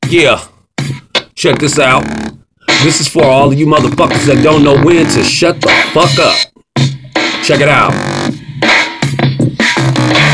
Yeah, check this out. This is for all of you motherfuckers that don't know when to shut the fuck up. Check it out.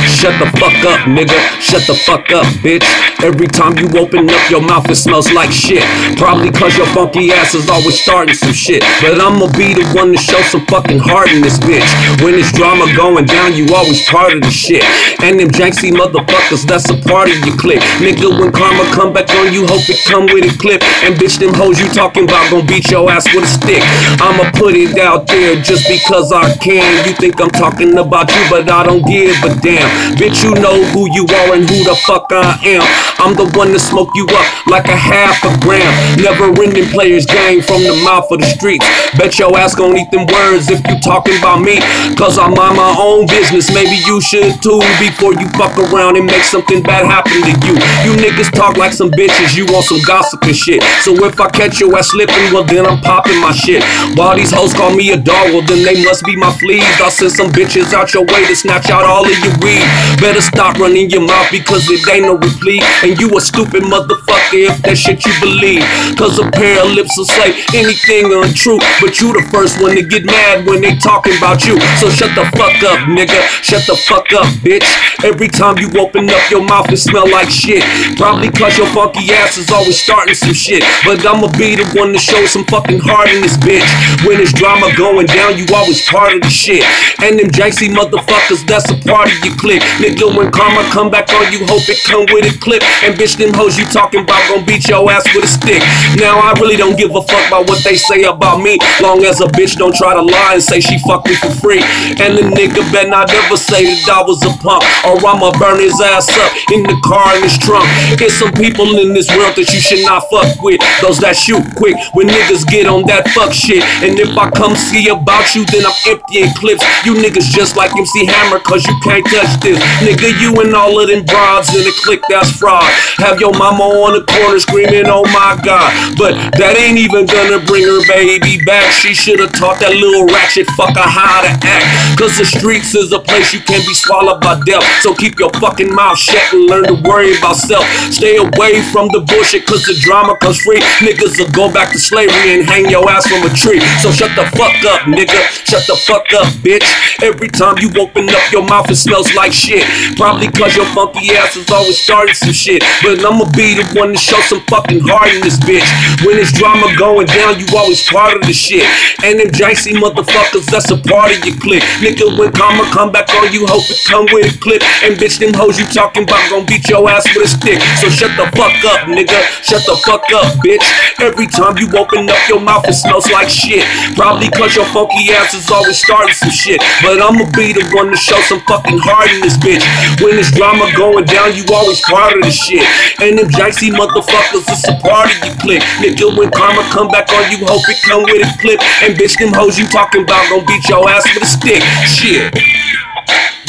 Shut the fuck up, nigga. Shut the fuck up, bitch. Every time you open up your mouth, it smells like shit. Probably cause your funky ass is always starting some shit. But I'ma be the one to show some fucking heart in this bitch. When it's drama going down, you always part of the shit. And them janksy motherfuckers, that's a part of your clique. Nigga, when karma come back on you, hope it come with a clip. And bitch, them hoes you talking about gon' beat your ass with a stick. I'ma put it out there just because I can. You think I'm talking about you, but I don't give a damn. Bitch, you know who you are and who the fuck I am. I'm the one to smoke you up like a half a gram. Never ending players game from the mouth of the streets. Bet your ass gon' eat them words if you talking about me. Cause I mind my own business, maybe you should too. Before you fuck around and make something bad happen to you. You niggas talk like some bitches, you want some gossip and shit. So if I catch your ass slipping, well then I'm popping my shit. While these hoes call me a dog, well then they must be my fleas. I'll send some bitches out your way to snatch out all of your weed. Better stop running your mouth because it ain't no replete. And you a stupid motherfucker if that shit you believe. Cause a pair of lips will say anything untrue, but you the first one to get mad when they talking about you. So shut the fuck up, nigga. Shut the fuck up, bitch. Every time you open up your mouth, it smell like shit. Probably cause your funky ass is always starting some shit. But I'ma be the one to show some fucking heart in this bitch. When it's drama going down, you always part of the shit. And them janksy motherfuckers, that's a part of your clique. Nigga, when karma come back on you, hope it come with a clip. And bitch, them hoes you talking about gon' beat your ass with a stick. Now I really don't give a fuck about what they say about me, long as a bitch don't try to lie and say she fucked me for free. And the nigga better not ever say that I was a punk, or I'ma burn his ass up in the car in his trunk. There's some people in this world that you should not fuck with, those that shoot quick when niggas get on that fuck shit. And if I come see about you, then I'm emptying clips. You niggas just like MC Hammer, cause you can't touch this. Nigga, you and all of them broads in the clique, that's fraud. Have your mama on the corner screaming, oh my god. But that ain't even gonna bring her baby back. She should've taught that little ratchet fucker how to act. Cause the streets is a place you can be swallowed by death. So keep your fucking mouth shut and learn to worry about self. Stay away from the bullshit cause the drama comes free. Niggas will go back to slavery and hang your ass from a tree. So shut the fuck up, nigga. Shut the fuck up, bitch. Every time you open up your mouth, it smells like shit. Probably cause your funky ass is always starting some shit. But I'ma be the one to show some fucking heart in this bitch. When it's drama going down, you always part of the shit. And them janksy motherfuckers, that's a part of your clique. Nigga, when karma come back on you, hope it come with a clip. And bitch, them hoes you talking about gon' beat your ass with a stick. So shut the fuck up, nigga. Shut the fuck up, bitch. Every time you open up your mouth, it smells like shit. Probably cause your funky ass is always starting some shit. But I'ma be the one to show some fucking heart in this bitch. When it's drama going down, you always part of the shit. And them janksy motherfuckers, it's a part of your clique. Nigga, when karma come back on you, hope it come with a clip. And bitch, them hoes you talking about gon' beat your ass with a stick. Shit.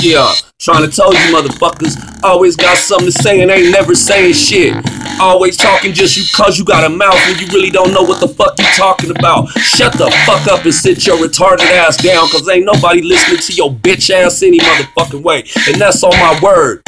Yeah, trying to tell you motherfuckers, always got something to say and ain't never saying shit. Always talking just you cause you got a mouth when you really don't know what the fuck you talking about. Shut the fuck up and sit your retarded ass down, cause ain't nobody listening to your bitch ass any motherfucking way. And that's on my word.